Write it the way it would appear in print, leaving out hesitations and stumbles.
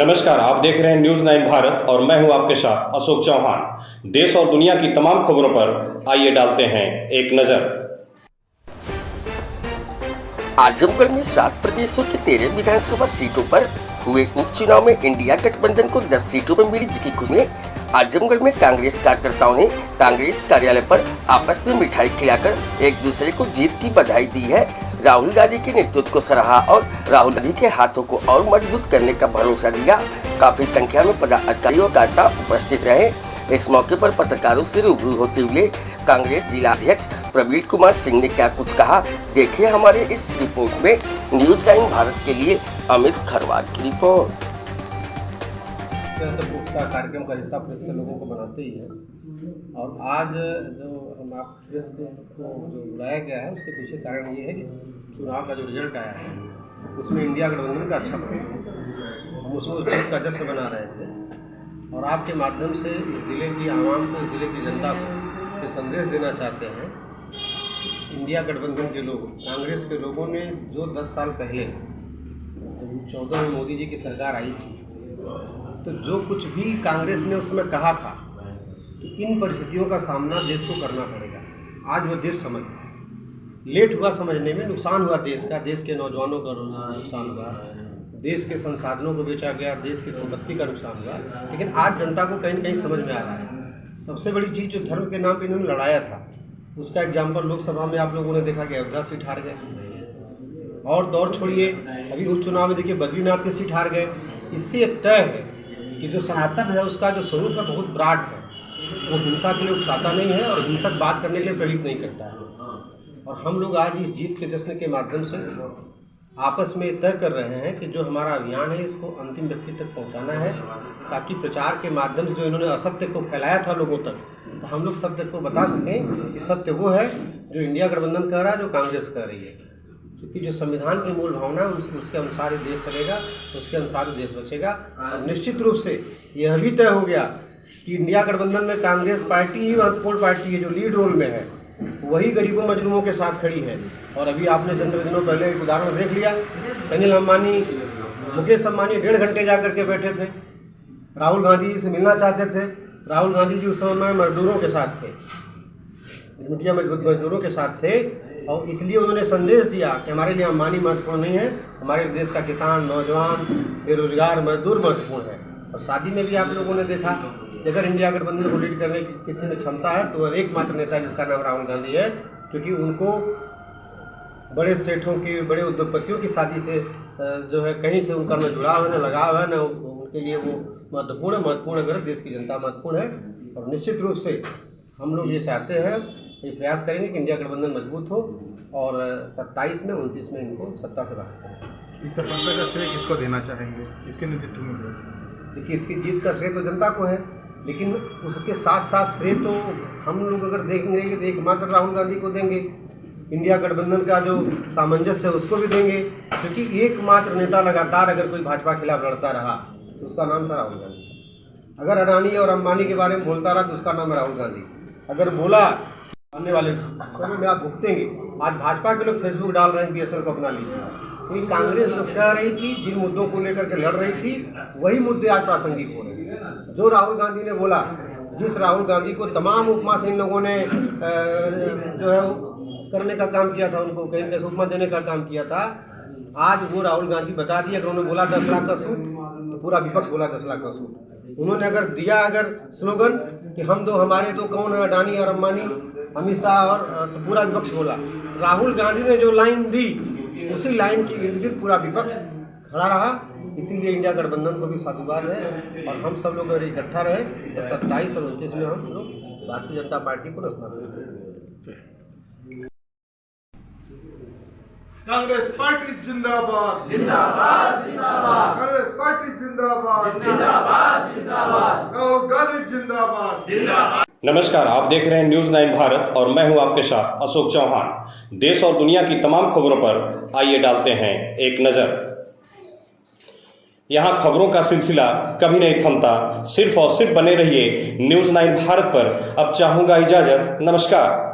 नमस्कार, आप देख रहे हैं न्यूज 9 भारत और मैं हूं आपके साथ अशोक चौहान। देश और दुनिया की तमाम खबरों पर आइए डालते हैं एक नजर। आजमगढ़ में 7 प्रदेशों की 13 विधानसभा सीटों पर हुए उपचुनाव में इंडिया गठबंधन को 10 सीटों पर मिली, जिसकी खुशी में आजमगढ़ में कांग्रेस कार्यकर्ताओं ने कांग्रेस कार्यालय पर आपस में मिठाई खिलाकर एक दूसरे को जीत की बधाई दी है। राहुल गांधी के नेतृत्व को सराहा और राहुल गांधी के हाथों को और मजबूत करने का भरोसा दिया। काफी संख्या में पदाधिकारी और कार्यकर्ता उपस्थित रहे। इस मौके पर पत्रकारों से रूबरू होते हुए कांग्रेस जिला अध्यक्ष प्रवीण कुमार सिंह ने क्या कुछ कहा, देखिए हमारे इस रिपोर्ट में। न्यूज 9 भारत के लिए अमित खरवार की रिपोर्ट। का कार्यक्रम का हिस्सा प्रेस के लोगों को बनाते ही है, और आज जो हम आप प्रेस को जो बुलाया गया है उसके पीछे कारण ये है कि चुनाव का जो रिजल्ट आया है उसमें इंडिया गठबंधन का अच्छा प्रदर्शन, हम उसको उस जीत का जश्न बना रहे थे। और आपके माध्यम से इस ज़िले की आवाम को, इस ज़िले की जनता को ये संदेश देना चाहते हैं, इंडिया गठबंधन के लोग, कांग्रेस के लोगों ने जो 10 साल पहले 2014 में मोदी जी की सरकार आई थी, तो जो कुछ भी कांग्रेस ने उसमें कहा था कि इन परिस्थितियों का सामना देश को करना पड़ेगा, आज वह देश समझ गया। लेट हुआ समझने में, नुकसान हुआ देश का, देश के नौजवानों का नुकसान हुआ, देश के संसाधनों को बेचा गया, देश की संपत्ति का नुकसान हुआ, लेकिन आज जनता को कहीं न कहीं समझ में आ रहा है। सबसे बड़ी चीज़ जो धर्म के नाम पर इन्होंने लड़ाया था, उसका एग्जाम्पल लोकसभा में आप लोगों ने देखा कि अयोध्या सीट हार गए, और दौर छोड़िए अभी उपचुनाव में देखिए बद्रीनाथ की सीट हार गए। इससे तय है कि जो सनातन है उसका जो स्वरूप है बहुत ब्राट है, वो हिंसा के लिए उकसाता नहीं है और हिंसक बात करने के लिए प्रेरित नहीं करता है। और हम लोग आज इस जीत के जश्न के माध्यम से आपस में तय कर रहे हैं कि जो हमारा अभियान है इसको अंतिम व्यक्ति तक पहुंचाना है, ताकि प्रचार के माध्यम से जो इन्होंने असत्य को फैलाया था लोगों तक, तो हम लोग सत्य को बता सकें कि सत्य वो है जो इंडिया गठबंधन कह रहा है, जो कांग्रेस कह रही है। क्योंकि जो संविधान की मूल भावना है उसके अनुसार ही देश चलेगा, उसके अनुसार ही देश बचेगा। और निश्चित रूप से यह भी तय हो गया कि इंडिया गठबंधन में कांग्रेस पार्टी ही महत्वपूर्ण पार्टी है, जो लीड रोल में है, वही गरीबों मजलूमों के साथ खड़ी है। और अभी आपने चंद दिनों पहले एक उदाहरण देख लिया, अनिल अंबानी, मुकेश अंबानी 1.5 घंटे जा करके बैठे थे, राहुल गांधी जी से मिलना चाहते थे। राहुल गांधी जी उस समय मजदूरों के साथ थे, मीडिया मजदूरों के साथ थे, और इसलिए उन्होंने संदेश दिया कि हमारे लिए अंबानी महत्वपूर्ण नहीं है, हमारे देश का किसान, नौजवान, बेरोजगार, मजदूर महत्वपूर्ण है। और शादी में भी आप लोगों ने देखा कि अगर इंडिया गठबंधन को लीड करने की किसी में क्षमता है तो एकमात्र नेता जिसका नाम राहुल गांधी है, क्योंकि उनको बड़े सेठों की, बड़े उद्योगपतियों की शादी से जो है कहीं से उनका न जुड़ाव है, न लगाव है, न उनके लिए वो महत्वपूर्ण अगर देश की जनता महत्वपूर्ण है। और निश्चित रूप से हम लोग ये चाहते हैं, ये प्रयास करेंगे कि इंडिया गठबंधन मजबूत हो और 27 में 29 में इनको सत्ता से बाहर करें। इस सफलता का श्रेय किसको देना चाहेंगे, इसके नेतृत्व में? देखिए, इसकी जीत का श्रेय तो जनता को है, लेकिन उसके साथ साथ श्रेय तो हम लोग अगर देखेंगे कि एकमात्र राहुल गांधी को देंगे, इंडिया गठबंधन का जो सामंजस्य है उसको भी देंगे, क्योंकि एकमात्र नेता लगातार अगर कोई भाजपा खिलाफ लड़ता रहा तो उसका नाम था राहुल गांधी। अगर अडानी और अंबानी के बारे में बोलता रहा तो उसका नाम है राहुल गांधी। अगर बोला आने वाले समय में आप भुगतेंगे। आज भाजपा के लोग फेसबुक डाल रहे हैं BSNL को अपना लीजिए, क्योंकि कांग्रेस कह रही थी, जिन मुद्दों को लेकर के लड़ रही थी, वही मुद्दे आज प्रासंगिक हो रहे हैं। जो राहुल गांधी ने बोला, जिस राहुल गांधी को तमाम उपमा से इन लोगों ने जो है करने का काम किया था, उनको कहीं कैसे उपमा देने का काम किया था, आज वो राहुल गांधी बता दिया। अगर उन्होंने बोला 10 लाख का सूट, तो पूरा विपक्ष बोला 10 लाख का सूट। उन्होंने अगर दिया स्लोगन कि हम दो हमारे दो कौन है, अडानी और अंबानी, अमित शाह, और तो पूरा विपक्ष बोला। राहुल गांधी ने जो लाइन दी, उसी लाइन के इर्द गिर्द पूरा विपक्ष खड़ा रहा। इसीलिए इंडिया गठबंधन को भी साधुवाद है, और हम सब लोग अगर इकट्ठा रहे तो 27 और 29 में हम लोग भारतीय जनता पार्टी को रचना करेंगे। कांग्रेस पार्टी जिंदाबाद, जिंदाबाद जिंदाबाद, कांग्रेस पार्टी जिंदाबाद, जिंदाबाद जिंदाबाद, राहुल गांधी जिंदाबाद, जिंदाबाद। नमस्कार, आप देख रहे हैं न्यूज 9 भारत और मैं हूं आपके साथ अशोक चौहान। देश और दुनिया की तमाम खबरों पर आइए डालते हैं एक नजर। यहाँ खबरों का सिलसिला कभी नहीं थमता, सिर्फ और सिर्फ बने रहिए न्यूज 9 भारत पर। अब चाहूंगा इजाजत, नमस्कार।